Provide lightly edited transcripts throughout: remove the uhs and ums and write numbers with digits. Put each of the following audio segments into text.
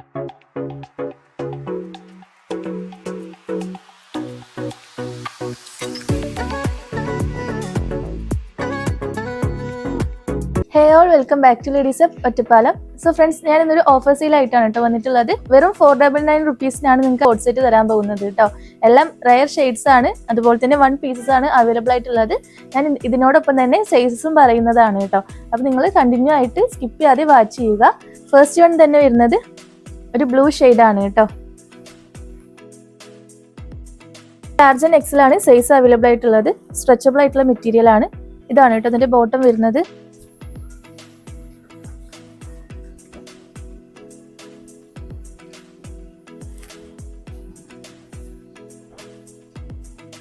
Hey all, welcome back to Ladies Up Ottapalam. So friends, ഞാൻ ഇന്നൊരു offer sale ആയിട്ടാണ് കേട്ടോ വന്നിട്ടുള്ളത്. വെറും 499 റുപ്പീസിനാണ് നിങ്ങൾക്ക് കോട്ട് സെറ്റ് തരാൻ പോകുന്നത് കേട്ടോ. എല്ലാം റയർ ഷെയ്ഡ്സ് ആണ്, അതുപോലെ തന്നെ 1 പീസസ് ആണ് അവൈലബിൾ ആയിട്ടുള്ളത്. ഞാൻ ഇതിനോടൊപ്പം തന്നെ സൈസസും പറയുന്നതാണ് കേട്ടോ. അപ്പോൾ നിങ്ങൾ കണ്ടിന്യൂ ആയിട്ട് സ്കിപ്പ് ചെയ്യാതെ വാച്ച് ചെയ്യുക. ഫസ്റ്റ് വൺ തന്നെ വരുന്നത് ഒരു ബ്ലൂ ഷെയ്ഡ് ആണ് കേട്ടോ. ലാർജ് ആൻഡ് എക്സൽ ആണ് സൈസ് അവൈലബിൾ ആയിട്ടുള്ളത്. സ്ട്രെച്ചബിൾ ആയിട്ടുള്ള മെറ്റീരിയൽ ആണ്. ഇതാണ് കേട്ടോ അതിന്റെ ബോട്ടം വരുന്നത്.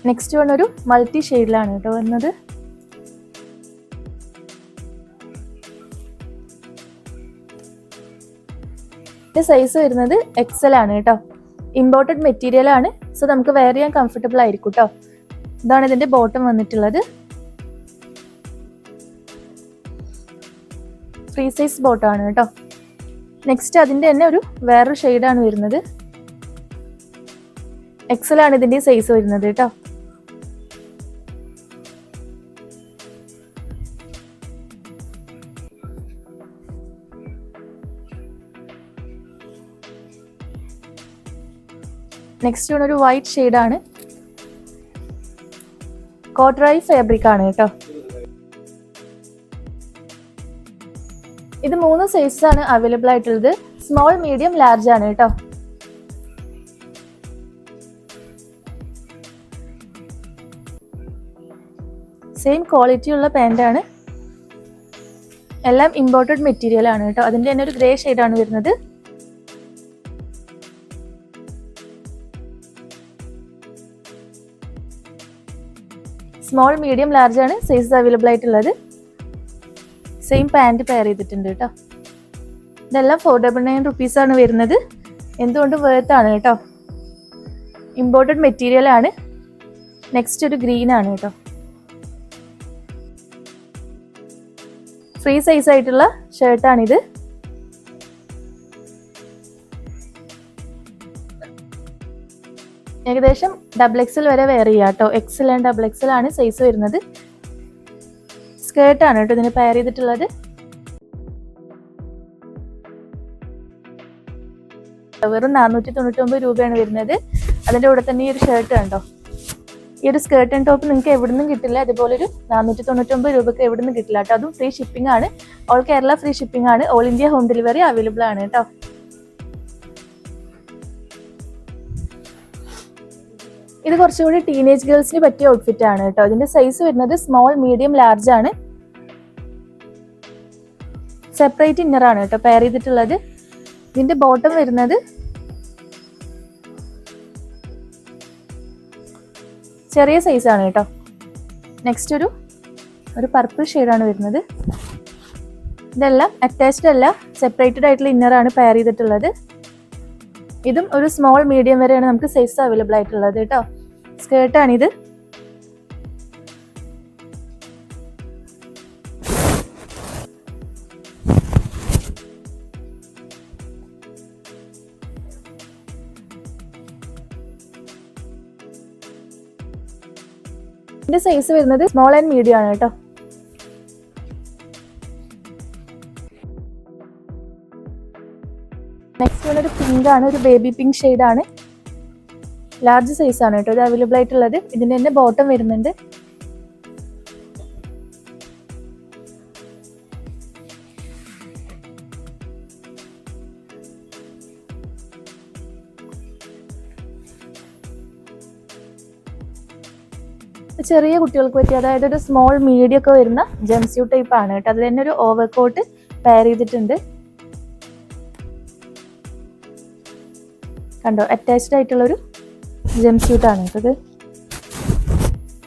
നെക്സ്റ്റ് വൺ ഒരു മൾട്ടി ഷെയ്ഡിലാണ് കേട്ടോ വരുന്നത്. സൈസ് വരുന്നത് എക്സൽ ആണ് കേട്ടോ. ഇമ്പോർട്ടഡ് മെറ്റീരിയൽ ആണ്, സോ നമുക്ക് വെയർ ചെയ്യാൻ കംഫർട്ടബിൾ ആയിരിക്കും കേട്ടോ. ഇതാണ് ഇതിന്റെ ബോട്ടം വന്നിട്ടുള്ളത്. ഫ്രീ സൈസ് ബോട്ടം ആണ് കേട്ടോ. നെക്സ്റ്റ് അതിന്റെ തന്നെ ഒരു വേറൊരു ഷെയ്ഡാണ് വരുന്നത്. എക്സൽ ആണ് ഇതിന്റെ സൈസ് വരുന്നത് കേട്ടോ. നെക്സ്റ്റ് ഒരു വൈറ്റ് ഷെയ്ഡാണ്. കോട്ടറായി ഫാബ്രിക് ആണ് കേട്ടോ. ഇത് 3 സൈസസ് ആണ് അവൈലബിൾ ആയിട്ടുള്ളത്. സ്മോൾ, മീഡിയം, ലാർജ് ആണ് കേട്ടോ. സെയിം ക്വാളിറ്റി ഉള്ള പാൻ്റ് ആണ്. എല്ലാം ഇമ്പോർട്ടഡ് മെറ്റീരിയൽ ആണ് കേട്ടോ. അതിന്റെ തന്നെ ഒരു ഗ്രേ ഷെയ്ഡാണ് വരുന്നത്. സ്മോൾ, മീഡിയം, ലാർജ് ആണ് സൈസസ് അവൈലബിൾ ആയിട്ടുള്ളത്. സെയിം പാൻറ് പെയർ ചെയ്തിട്ടുണ്ട് കേട്ടോ. ഇതെല്ലാം 499 റുപ്പീസ് ആണ് വരുന്നത്. എന്തുകൊണ്ടും വേർത്ത് ആണ് കേട്ടോ. ഇമ്പോർട്ടഡ് മെറ്റീരിയൽ ആണ്. നെക്സ്റ്റ് ഒരു ഗ്രീൻ ആണ് കേട്ടോ. ഫ്രീ സൈസ് ആയിട്ടുള്ള ഷർട്ടാണിത്. ഏകദേശം XXL വരെ വെയർ ചെയ്യാം കേട്ടോ. XL ആൻഡ് XXL ആണ് സൈസ് വരുന്നത്. സ്കേർട്ടാണ് കേട്ടോ ഇതിന് പെയർ ചെയ്തിട്ടുള്ളത്. വെറും 499 രൂപയാണ് വരുന്നത്. അതിൻ്റെ കൂടെ തന്നെ ഈ ഒരു ഷർട്ട് കണ്ടോ. ഈ ഒരു സ്കേർട്ട് ആൻഡ് ടോപ്പ് നിങ്ങൾക്ക് എവിടെ നിന്നും കിട്ടില്ല. അതുപോലെ ഒരു 499 രൂപയ്ക്ക് എവിടെ നിന്നും കിട്ടില്ല കേട്ടോ. അതും ഫ്രീ ഷിപ്പിംഗ് ആണ്. ഓൾ കേരള ഫ്രീ ഷിപ്പിംഗ് ആണ്. All India home delivery available ആണ് കേട്ടോ. ഇത് കുറച്ചുകൂടി ടീനേജ് ഗേൾസിന് പറ്റിയ ഔട്ട്ഫിറ്റ് ആണ് കേട്ടോ. ഇതിന്റെ സൈസ് വരുന്നത് സ്മോൾ, മീഡിയം, ലാർജ് ആണ്. സെപ്പറേറ്റ് ഇന്നർ ആണ് കേട്ടോ പെയർ ചെയ്തിട്ടുള്ളത്. ഇതിന്റെ ബോട്ടം വരുന്നത് ചെറിയ സൈസ് ആണ് കേട്ടോ. നെക്സ്റ്റ് ഒരു പർപ്പിൾ ഷെയ്ഡാണ് വരുന്നത്. ഇതെല്ലാം അറ്റാച്ച്ഡ് അല്ല, സെപ്പറേറ്റഡ് ആയിട്ടുള്ള ഇന്നർ ആണ് പെയർ ചെയ്തിട്ടുള്ളത്. ഇതും ഒരു സ്മോൾ, മീഡിയം വരെയാണ് നമുക്ക് സൈസ് അവൈലബിൾ ആയിട്ടുള്ളത് കേട്ടോ. സ്കേർട്ടാണിത്. ഇതിന്റെ സൈസ് വരുന്നത് സ്മോൾ ആൻഡ് മീഡിയം ആണ് കേട്ടോ. നെക്സ്റ്റ് ഒരു പിങ്ക് ആണ്, ഒരു ബേബി പിങ്ക് ഷെയ്ഡ് ആണ്. ലാർജ് സൈസ് ആണ് കേട്ടോ ഇത് അവൈലബിൾ ആയിട്ടുള്ളത്. ഇതിന്റെ തന്നെ ബോട്ടം വരുന്നുണ്ട്. ചെറിയ കുട്ടികൾക്ക് പറ്റി, അതായത് ഒരു സ്മോൾ, മീഡിയം ഒക്കെ വരുന്ന ജംസ്യൂട്ട് ടൈപ്പ് ആണ് കേട്ടോ. അതിൽ തന്നെ ഒരു ഓവർകോട്ട് പെയർ ചെയ്തിട്ടുണ്ട്. കണ്ടോ, അറ്റാച്ച്ഡ് ആയിട്ടുള്ളൊരു ജംസ്യൂട്ട് ആണ് ഇത്.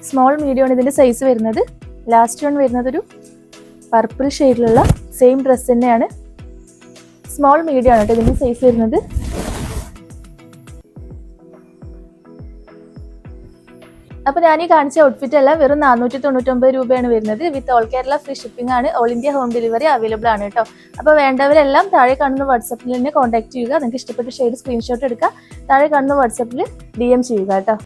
സ്മോൾ, മീഡിയം ആണ് ഇതിന്റെ സൈസ് വരുന്നത്. ലാസ്റ്റ് വൺ വരുന്നത് ഒരു പർപ്പിൾ ഷെയ്ഡിലുള്ള സെയിം ഡ്രസ് തന്നെയാണ്. സ്മോൾ, മീഡിയം ആണ് കേട്ടോ ഇതിന്റെ സൈസ് വരുന്നത്. അപ്പോൾ ഞാൻ ഈ കാണിച്ച ഔട്ട്ഫിറ്റ് എല്ലാം വെറും 499 രൂപയാണ് വരുന്നത്. With all Kerala free shipping ആണ്. All India home delivery available ആണ് കേട്ടോ. അപ്പോൾ വേണ്ടവരെല്ലാം താഴെ കാണുന്ന വാട്സപ്പിൽ തന്നെ കോൺടാക്ട് ചെയ്യുക. നിങ്ങൾക്ക് ഇഷ്ടപ്പെട്ട ഷെയ്ഡ് സ്ക്രീൻഷോട്ട് എടുക്കുക, താഴെ കാണുന്ന വാട്സപ്പിൽ DM ചെയ്യുക കേട്ടോ.